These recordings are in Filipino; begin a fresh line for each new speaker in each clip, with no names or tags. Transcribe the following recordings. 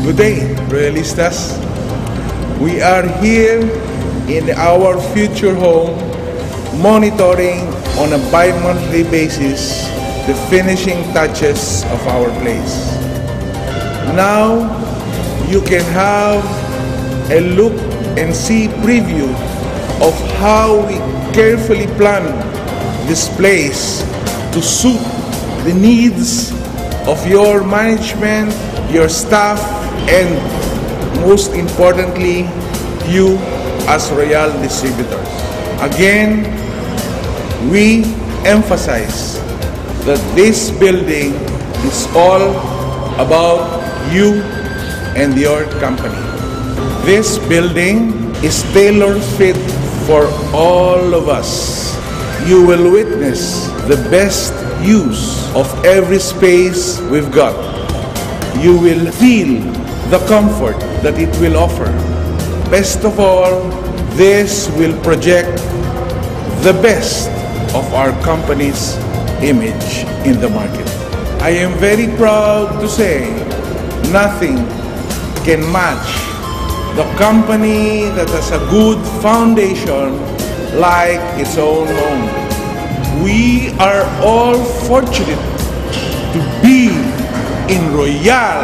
Good day, Royalistas. We are here in our future home, monitoring on a bi-monthly basis the finishing touches of our place. Now, you can have a look and see preview of how we carefully plan this place to suit the needs of your management, your staff, and most importantly, you as Royal distributors. Again, we emphasize that this building is all about you and your company. This building is tailor-fit for all of us. You will witness the best use of every space we've got. You will feel the comfort that it will offer. Best of all, this will project the best of our company's image in the market. I am very proud to say nothing can match the company that has a good foundation like its own home. We are all fortunate to be in Royal.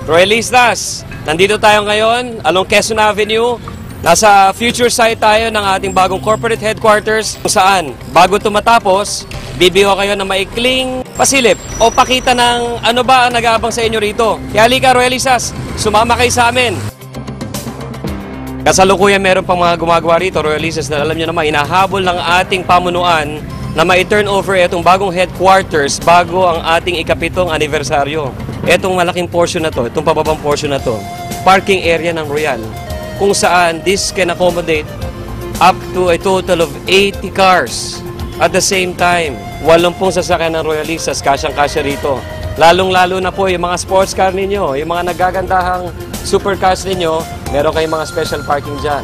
Royalistas, nandito tayo ngayon along Quezon Avenue. Nasa future site tayo ng ating bagong corporate headquarters kung saan bago ito matapos, bibiho kayo ng maikling pasilip o pakita ng ano ba ang nag-aabang sa inyo rito. Kaya halika Royalistas, sumama kayo sa amin. Kasalukuyan meron pang mga gumagawa rito, Royalistas, na alam nyo naman, inahabol ng ating pamunuan na ma-turn over itong bagong headquarters bago ang ating ikapitong anibersaryo. Itong malaking portion na to, itong pababang portion na to, parking area ng Royal, kung saan this can accommodate up to a total of 80 cars at the same time. 80 sasakyan ng Royalistas, kasyang-kasya rito. Lalong-lalo na po yung mga sports car ninyo, yung mga nagagandahang supercars ninyo, meron kayong mga special parking dyan.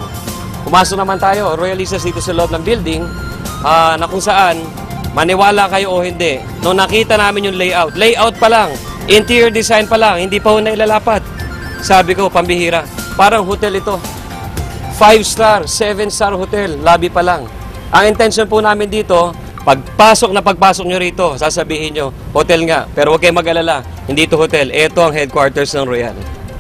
Pumasok naman tayo, Royalistas, dito sa loob ng building, na kung saan, maniwala kayo o hindi, nung nakita namin yung layout pa lang, interior design pa lang, hindi pa ho nailalapat. Sabi ko, pambihira. Parang hotel ito. 5-star, 7-star hotel, lobby pa lang. Ang intention po namin dito, pagpasok nyo rito, sasabihin nyo, hotel nga. Pero huwag kayong mag-alala, hindi ito hotel. Ito ang headquarters ng Royal.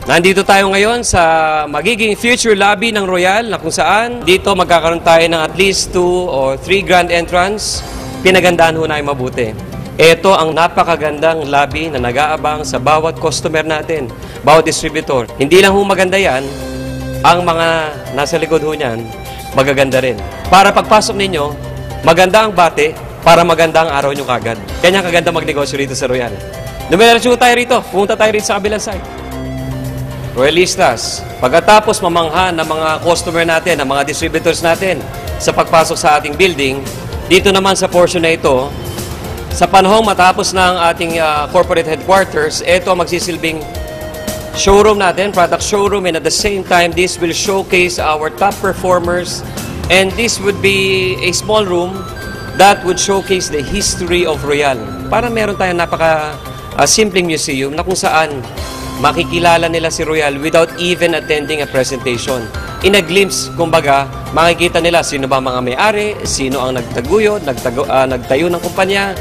Nandito tayo ngayon sa magiging future lobby ng Royal na kung saan dito magkakaroon tayo ng at least 2 or 3 grand entrance. Pinagandaan ho na mabuti. Ito ang napakagandang lobby na nag-aabang sa bawat customer natin, bawat distributor. Hindi lang ho maganda yan, ang mga nasa likod ho niyan, magaganda rin. Para pagpasok ninyo, maganda ang bate, para maganda ang araw nyo kagad. Kanya kaganda magnegosyo rito sa Royal. Dumiretso tayo rito, pumunta tayo rito sa kabilang side. Royalistas, pagkatapos mamangha ng mga customer natin, ng mga distributors natin sa pagpasok sa ating building, dito naman sa portion na ito, sa panahong matapos ng ating corporate headquarters, ito ang magsisilbing showroom natin, product showroom, and at the same time, this will showcase our top performers, and this would be a small room that would showcase the history of Royal. Para meron tayong napaka-simpleng museum na kung saan makikilala nila si Royal without even attending a presentation. In a glimpse, kumbaga, makikita nila sino ba mga may-ari, sino ang nagtaguyod, nagtayo ng kumpanya,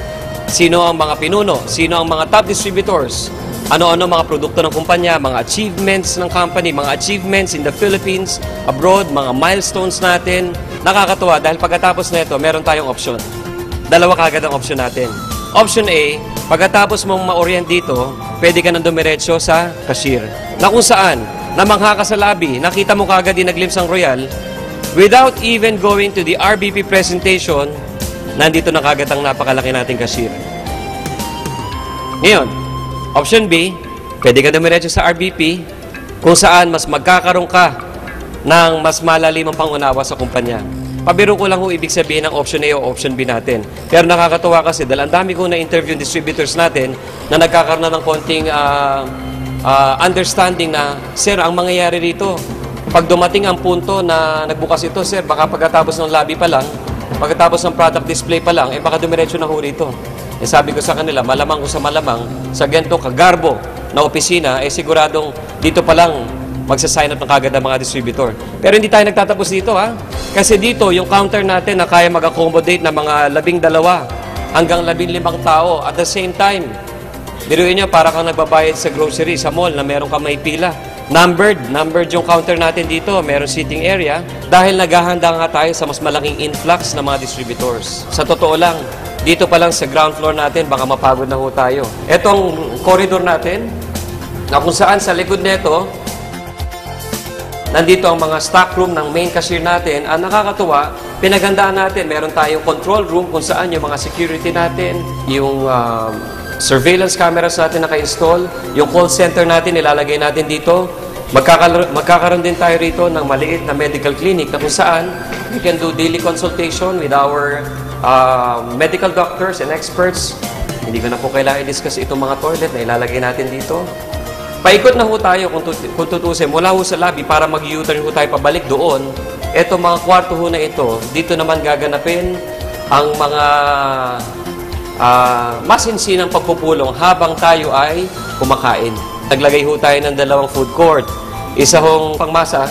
sino ang mga pinuno, sino ang mga top distributors, ano-ano mga produkto ng kumpanya, mga achievements ng company, mga achievements in the Philippines, abroad, mga milestones natin. Nakakatuwa dahil pagkatapos na ito, meron tayong option. Dalawa kagad ang option natin. Option A, pagkatapos mong ma-orient dito, pwede ka nang dumiretso sa cashier. Na kung saan, namangha ka sa lobby, nakita mo kagad din nag-glimpse ang Royal, without even going to the RBP presentation, nandito na kagad ang napakalaki nating cashier. Ngayon, option B, pwede ka dumiretso sa RBP, kung saan mas magkakaroon ka ng mas malalimang pangunawa sa kumpanya. Pabiro ko lang ho ibig sabihin ng option A o option B natin. Pero nakakatuwa kasi dahil ang dami kong na-interview distributors natin na nagkakaroon na ng konting understanding na, sir, ang mangyayari rito, pag dumating ang punto na nagbukas ito, sir, baka pagkatapos ng lobby pa lang, pagkatapos ng product display pa lang, baka dumiretso na ho rito. Sabi ko sa kanila, malamang ko sa malamang, sa ganito kagarbo na opisina, siguradong dito pa lang magsasign up ng kagad ang mga distributor. Pero hindi tayo nagtatapos dito, ha? Kasi dito, yung counter natin na kaya mag-accommodate ng mga 12 hanggang 15 tao. At the same time, biruin nyo, para kang nagbabayad sa grocery, sa mall, na meron kang may pila. Numbered yung counter natin dito. Meron seating area. Dahil naghahanda nga tayo sa mas malaking influx ng mga distributors. Sa totoo lang, dito pa lang sa ground floor natin, baka mapagod na ho tayo. Etong corridor natin, na kung saan sa likod nito, nandito ang mga stock room ng main cashier natin. Ang nakakatuwa, pinaghandaan natin. Meron tayong control room kung saan yung mga security natin, yung surveillance cameras natin naka-install, yung call center natin nilalagay natin dito. Magkakaroon din tayo rito ng maliit na medical clinic na kung saan we can do daily consultation with our medical doctors and experts. Hindi ko na po kailangan i-discuss itong mga toilet na ilalagay natin dito. Paikot na ho tayo kung tutusin mula ho sa lobby para mag-U-turn ho tayo pabalik doon. Etong mga kwarto ho na ito, dito naman gaganapin ang mga masinsinang pagpupulong habang tayo ay kumakain. Naglagay ho tayo ng 2 food court. Isa hong pangmasa,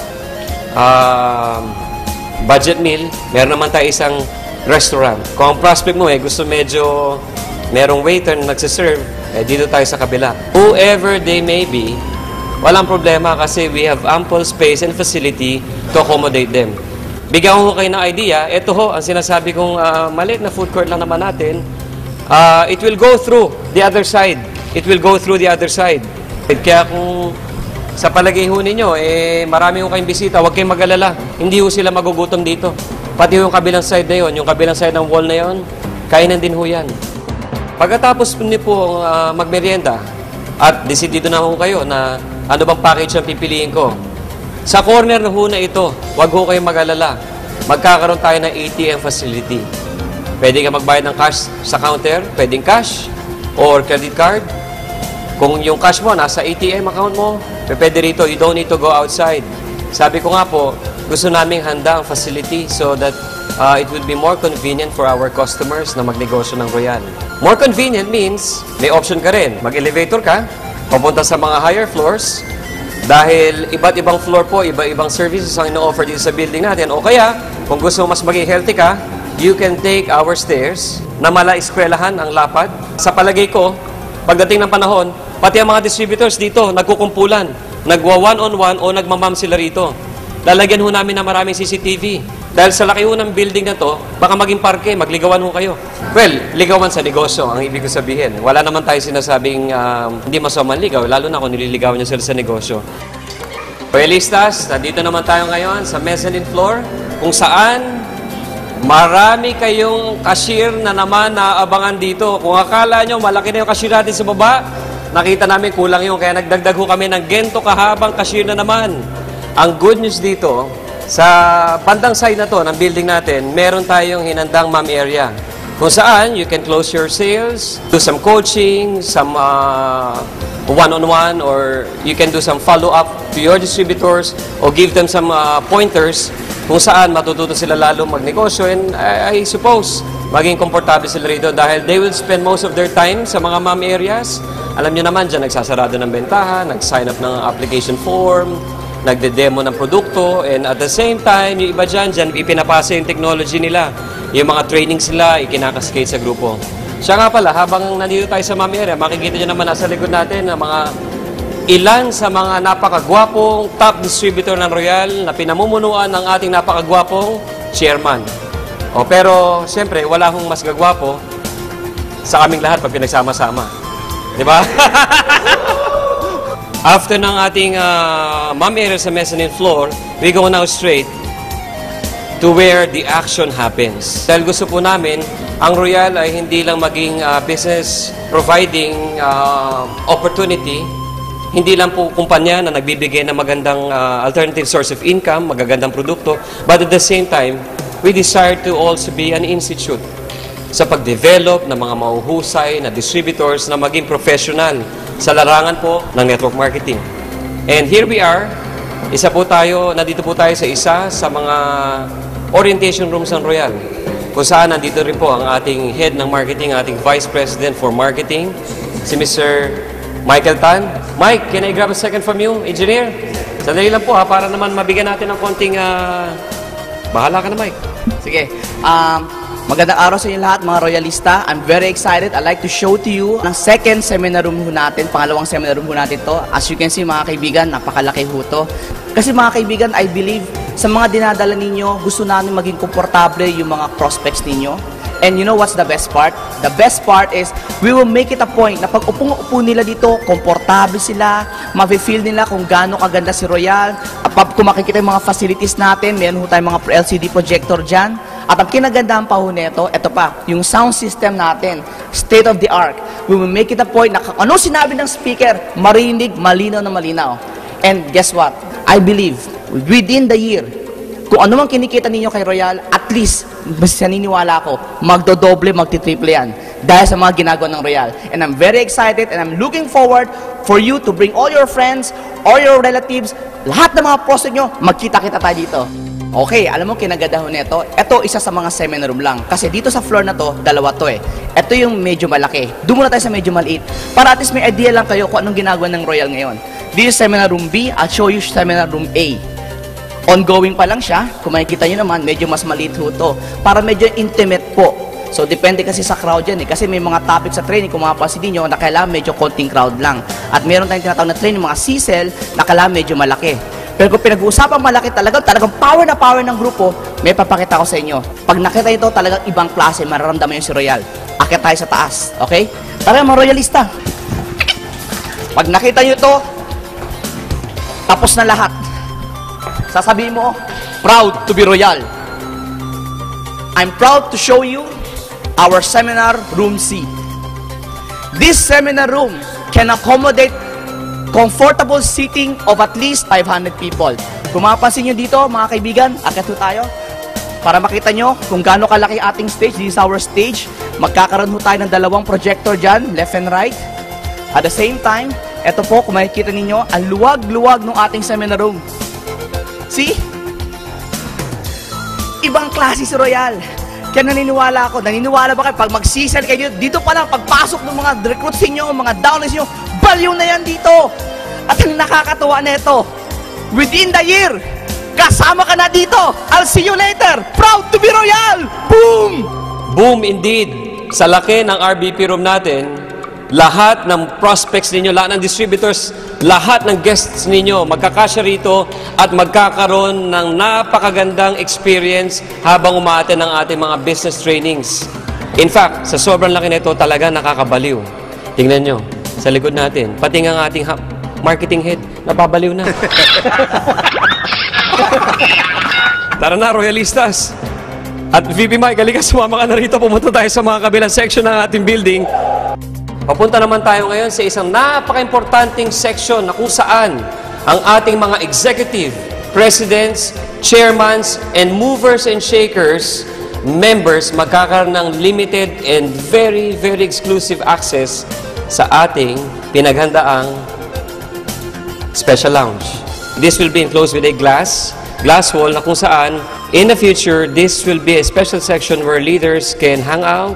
budget meal. Meron naman tayo isang restaurant. Kung ang prospect mo gusto medyo merong waiter na nagsiserve, dito tayo sa kabila. Whoever they may be, walang problema kasi we have ample space and facility to accommodate them. Bigyan ko kayo ng idea. Ito ho, ang sinasabi kong maliit na food court lang naman natin. It will go through the other side. It will go through the other side. Kaya kung sa palagay ho ninyo, marami ho kayong bisita, huwag kayong mag-alala. Hindi ho sila magugutom dito. Pati yung kabilang side na yon, yung kabilang side ng wall na yon, kainan din ho yan. Pagkatapos niyo po magmerienda at decidido na ho kayo na ano bang package ang pipiliin ko, sa corner na ho na ito, huwag ho kayong mag-alala. Magkakaroon tayo ng ATM facility. Pwede ka magbayad ng cash sa counter, pwedeng cash or credit card. Kung yung cash mo nasa ATM account mo, pwede rito, you don't need to go outside. Sabi ko nga po, gusto naming handa ang facility so that it would be more convenient for our customers na magnegosyo ng Royal. More convenient means may option ka rin. Mag-elevator ka, papunta sa mga higher floors, dahil iba't ibang floor po, iba-ibang services ang ino-offer dito sa building natin. O kaya, kung gusto mo mas maging healthy ka, you can take our stairs na mala-eskwelahan ang lapad. Sa palagay ko, pagdating ng panahon, pati ang mga distributors dito, nagkukumpulan, nagwa-one-on-one o nagmamam sila rito. Lalagyan ho namin ng maraming CCTV. Dahil sa laki ho ng building na to, baka maging parke, magligawan ho kayo. Well, ligawan sa negosyo, ang ibig ko sabihin. Wala naman tayo sinasabing hindi masamang ligaw, lalo na kung nililigawan nyo sila sa negosyo. Royalistas, nandito naman tayo ngayon sa mezzanine floor, kung saan marami kayong cashier na naman naabangan dito. Kung akala nyo, malaki na yung cashier natin sa baba, nakita namin kulang yun, kaya nagdagdag ho kami ng gento kahabang cashier na naman. Ang good news dito, sa bandang side na to ng building natin, meron tayong hinandang ma'am area. Kung saan, you can close your sales, do some coaching, some one-on-one, or you can do some follow-up to your distributors, or give them some pointers kung saan matututo sila lalo magnegosyo. And I suppose, maging komportable sila rito dahil they will spend most of their time sa mga ma'am areas. Alam nyo naman, dyan nagsasarado ng bentahan, nag-sign up ng application form, nagde-demo ng produkto, and at the same time, yung iba dyan, ipinapasa yung technology nila. Yung mga training sila, ikinakaskate sa grupo. Siya nga pala, habang nandito tayo sa ma'am area, makikita nyo naman nasa likod natin na mga ilan sa mga napakagwapong top distributor ng Royal na pinamumunuan ng ating napakagwapong chairman. Pero, siyempre, wala hong mas gagwapo sa kaming lahat pag pinagsama-sama. Di ba? After ng ating ma'am area sa mezzanine floor, we go now straight to where the action happens. Dahil gusto po namin, ang Royal ay hindi lang maging business providing opportunity, hindi lang po kumpanya na nagbibigay ng magandang alternative source of income, magagandang produkto, but at the same time, we desire to also be an institute sa pag-develop ng mga mahuhusay na distributors na maging professional sa larangan po ng network marketing. And here we are, nandito po tayo sa isa sa mga orientation rooms ng Royal. kung saan nandito rin po ang ating head ng marketing, ating Vice President for Marketing, si Mr. Michael Tan. Mike, can I grab a second from you, engineer? Sandali lang po para naman mabigyan natin ng konting... Bahala ka na, Mike.
Sige. Magandang araw sa inyo lahat, mga royalista. I'm very excited. I'd like to show to you ang second seminar room ho natin, pangalawang seminar room ho natin to. As you can see, mga kaibigan, napakalaki ho to. Kasi mga kaibigan, I believe, sa mga dinadala ninyo, gusto namin maging komportable yung mga prospects ninyo. And you know what's the best part? The best part is, we will make it a point na pag upong-upo nila dito, komportable sila, ma-feel nila kung gaano kaganda si Royal. At kung makikita yung mga facilities natin, meron ho tayong mga LCD projector dyan. At ang kinagandahan pa ho nito, ito pa, yung sound system natin, state of the art. We will make it a point na ano sinabi ng speaker, marinig, malinaw na malinaw. And guess what? I believe, within the year, kung ano man kinikita ninyo kay Royal, at least, mas naniniwala ako, magdodoble, magtitriple yan. Dahil sa mga ginagawa ng Royal. And I'm very excited and I'm looking forward for you to bring all your friends, all your relatives, lahat ng mga prospect nyo, magkita-kita tayo dito. Okay, alam mo kinagadahan nito, ito isa sa mga seminar room lang. Kasi dito sa floor na to, dalawa to eh. Ito yung medyo malaki. Doon muna tayo sa medyo maliit. Para at least may idea lang kayo kung anong ginagawa ng Royal ngayon. This is seminar room B, I'll show you seminar room A. Ongoing pa lang siya. Kung makikita nyo naman, medyo mas maliit ho to. Para medyo intimate po. So, depende kasi sa crowd yan eh. Kasi may mga topic sa training, kung mapapansin nyo, na kailangan medyo konting crowd lang. At meron tayong tinatawag na training, mga C-cell, na kailangan medyo malaki. Pero kung pinag-uusapang malaki talagang power na power ng grupo, may papakita ko sa inyo. Pag nakita ito, talagang ibang klase, mararamdaman yung si Royal. Akit tayo sa taas, okay? Tara mga royalista. Pag nakita nyo ito, tapos na lahat. Sasabihin mo, proud to be Royal. I'm proud to show you our seminar room C. This seminar room can accommodate comfortable seating of at least 500 people. Kung mapapansin nyo dito, mga kaibigan, akit tayo. Para makita nyo kung gaano kalaki ating stage. This is our stage. Magkakaroon ho tayo ng dalawang projector dyan, left and right. At the same time, eto po, kung makikita ninyo, ang luwag-luwag ng ating seminar room. See? Ibang klase si Royal. Kaya naniniwala ba kayo, pag mag-sisal kayo dito pa lang, pagpasok ng mga recruits niyo, mga downlines niyo, baliw na yan dito. At ang nakakatuwa nito, within the year, kasama ka na dito. I'll see you later. Proud to be Royal. Boom!
Boom indeed. Sa laki ng RBP room natin, lahat ng prospects ninyo, lahat ng distributors, lahat ng guests ninyo, magkakasya rito at magkakaroon ng napakagandang experience habang umaaten ng ating mga business trainings. In fact, sa sobrang laki nito, talaga nakakabaliw. Tingnan nyo, sa likod natin, pati nga ang ating marketing head, napabaliw na. Tara na, royalistas! At VP Mike, halika, sumama ka na rito. Pumunta tayo sa mga kabilang section ng ating building. Papunta naman tayo ngayon sa isang napaka-importanting section na kung saan ang ating mga executive, presidents, chairmans, and movers and shakers, members, magkakaroon ng limited and very, very exclusive access sa ating pinaghandaang special lounge. This will be enclosed with a glass wall na kung saan, in the future, this will be a special section where leaders can hang out,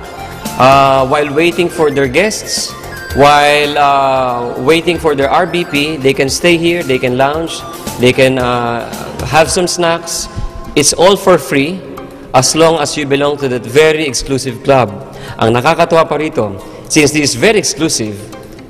while waiting for their guests, while waiting for their RBP, they can stay here, they can lounge, they can have some snacks. It's all for free as long as you belong to that very exclusive club. Ang nakakatuwa pa rito, since this is very exclusive,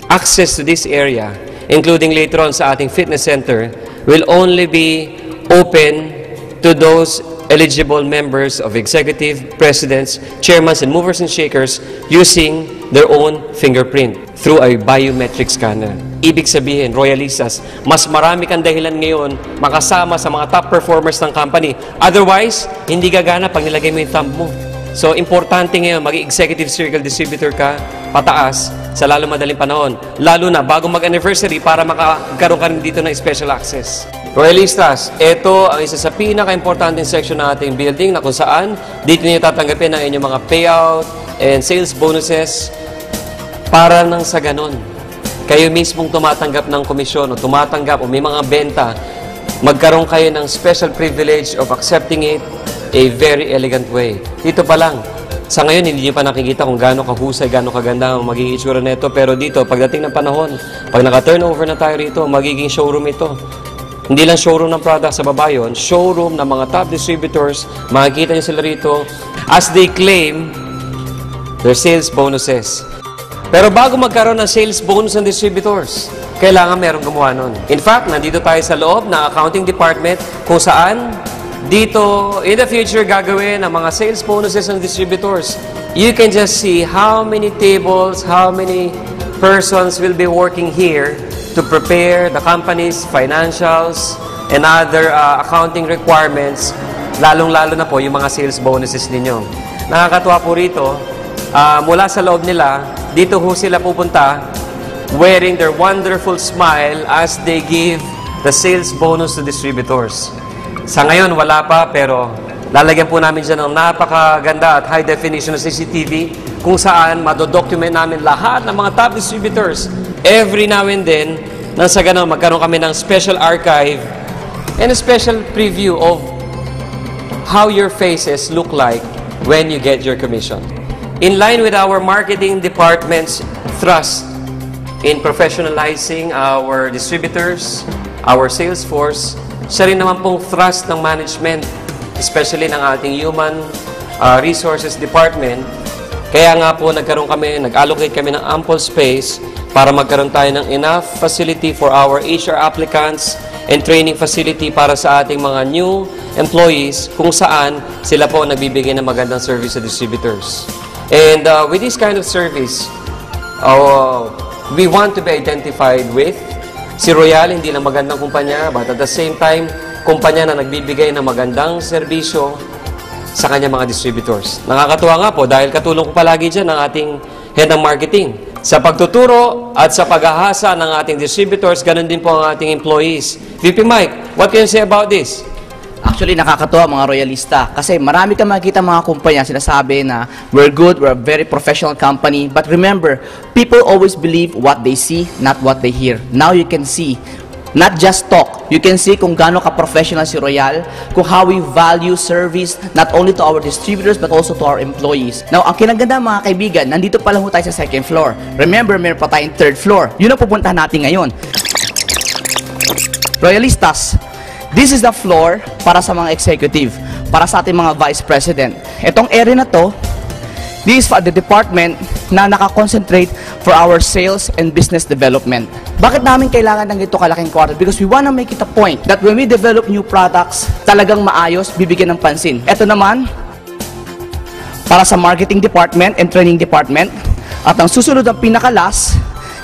access to this area, including later on sa ating fitness center, will only be open to those eligible members of executive, presidents, chairmans, and movers and shakers using their own fingerprint through a biometric scanner. Ibig sabihin, royalistas, mas marami kang dahilan ngayon makasama sa mga top performers ng company. Otherwise, hindi gagana pag nilagay mo yung thumb mo. So, importante ngayon, mag-executive circle distributor ka, pataas, sa lalo madaling panahon. Lalo na, bago mag-anniversary, para makakaroon ka rin dito ng special access. Royalistas, ito ang isa sa pinaka-importanting section ng ating building na kung saan dito niyo tatanggapin ang inyong mga payout and sales bonuses para nang sa ganon. Kayo mismong tumatanggap ng komisyon o tumatanggap o may mga benta, magkaroon kayo ng special privilege of accepting it a very elegant way. Dito pa lang, sa ngayon, hindi nyo pa nakikita kung gaano kahusay, gaano kaganda ang magiging itsura nito. Pero dito, pagdating ng panahon, pag naka-turnover na tayo rito, magiging showroom ito. Hindi lang showroom ng product sa baba yun, showroom ng mga top distributors, makikita nyo sila rito as they claim their sales bonuses. Pero bago magkaroon ng sales bonus ng distributors, kailangan merong gumawa nun. In fact, nandito tayo sa loob ng accounting department kung saan dito, in the future, gagawin ang mga sales bonuses ng distributors. You can just see how many tables, how many persons will be working here to prepare the company's financials and other accounting requirements, lalong-lalo na po yung mga sales bonuses ninyo. Nakakatuwa po rito, mula sa loob nila, dito ho sila pupunta wearing their wonderful smile as they give the sales bonus to distributors. Sa ngayon, wala pa, pero lalagyan po namin dyan ng napakaganda at high definition na CCTV kung saan madodocument namin lahat ng mga top distributors every now and then nang sa ganun magkaroon kami ng special archive and a special preview of how your faces look like when you get your commission. In line with our marketing department's thrust in professionalizing our distributors, our sales force, siya rin naman pong thrust ng management, especially ng ating human resources department. Kaya nga po nag-allocate kami ng ample space para magkaroon tayo ng enough facility for our HR applicants and training facility para sa ating mga new employees kung saan sila po nagbibigay ng magandang service sa distributors. And with this kind of service, we want to be identified with si Royal, hindi lang magandang kumpanya, but at the same time, kumpanya na nagbibigay ng magandang serbisyo sa kanyang mga distributors. Nakakatuwa nga po dahil katulong ko palagi dyan ng ating head ng marketing. Sa pagtuturo at sa paghahasa ng ating distributors, ganun din po ang ating employees. VP Mike, what can you say about this?
Actually, nakakatuwa mga royalista kasi marami kang makikita mga kumpanya sinasabi na we're good, we're a very professional company. But remember, people always believe what they see, not what they hear. Now you can see, not just talk. You can see kung gaano ka-professional si Royal, kung how we value service not only to our distributors but also to our employees. Now, ang kinaganda mga kaibigan, nandito pa lang tayo sa second floor. Remember, meron pa tayong third floor. Yun ang pupuntahan natin ngayon. Royalistas, this is the floor para sa mga executive, para sa ating mga vice president. Itong area na to, this is for the department na nakakoncentrate for our sales and business development. Bakit namin kailangan ng ito kalaking quarter? Because we wanna make it a point that when we develop new products, talagang maayos, bibigyan ng pansin. Ito naman, para sa marketing department and training department. At ang susunod ang pinakalas,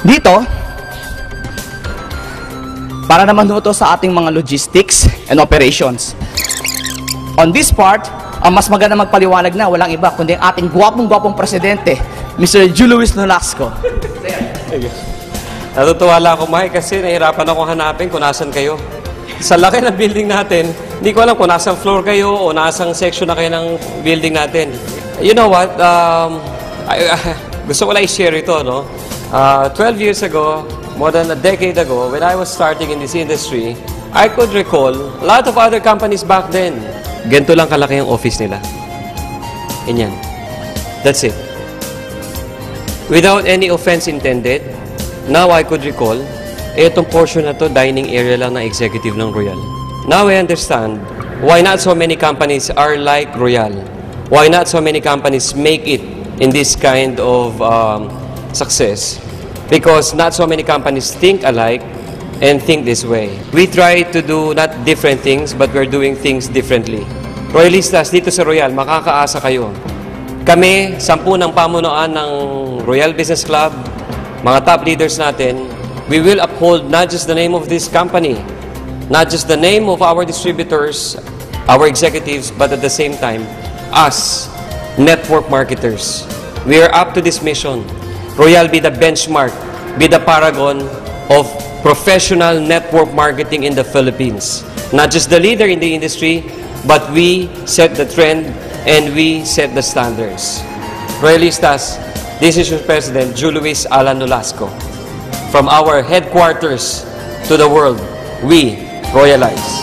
dito, para naman ito sa ating mga logistics and operations. On this part, ang mas maganda magpaliwanag na, walang iba, kundi ang ating gwapong-gwapong presidente, Mr. Julius Nolasco.
Natutuwa lang ako, Mike, kasi nahirapan akong hanapin kung nasan kayo. Sa laki ng building natin, hindi ko alam kung nasang floor kayo o nasang section na kayo ng building natin. You know what? Gusto ko lang i-share ito, no? 12 years ago, more than a decade ago, when I was starting in this industry, I could recall a lot of other companies back then. Ganito lang kalaki ang office nila. Ganyan. That's it. Without any offense intended, now I could recall, itong portion na to, dining area lang ng executive ng Royal. Now I understand why not so many companies are like Royal. Why not so many companies make it in this kind of success. Because not so many companies think alike and think this way. We try to do not different things, but we're doing things differently. Royalistas, dito sa Royal, makakaasa kayo. Kami, 10 ng pamunuan ng Royal Business Club, mga top leaders natin, we will uphold not just the name of this company, not just the name of our distributors, our executives, but at the same time, us, network marketers. We are up to this mission. Royal be the benchmark, be the paragon of professional network marketing in the Philippines. Not just the leader in the industry, but we set the trend and we set the standards. Royalistas, this is your President, Julius Alan Nolasco. From our headquarters to the world, we royalize.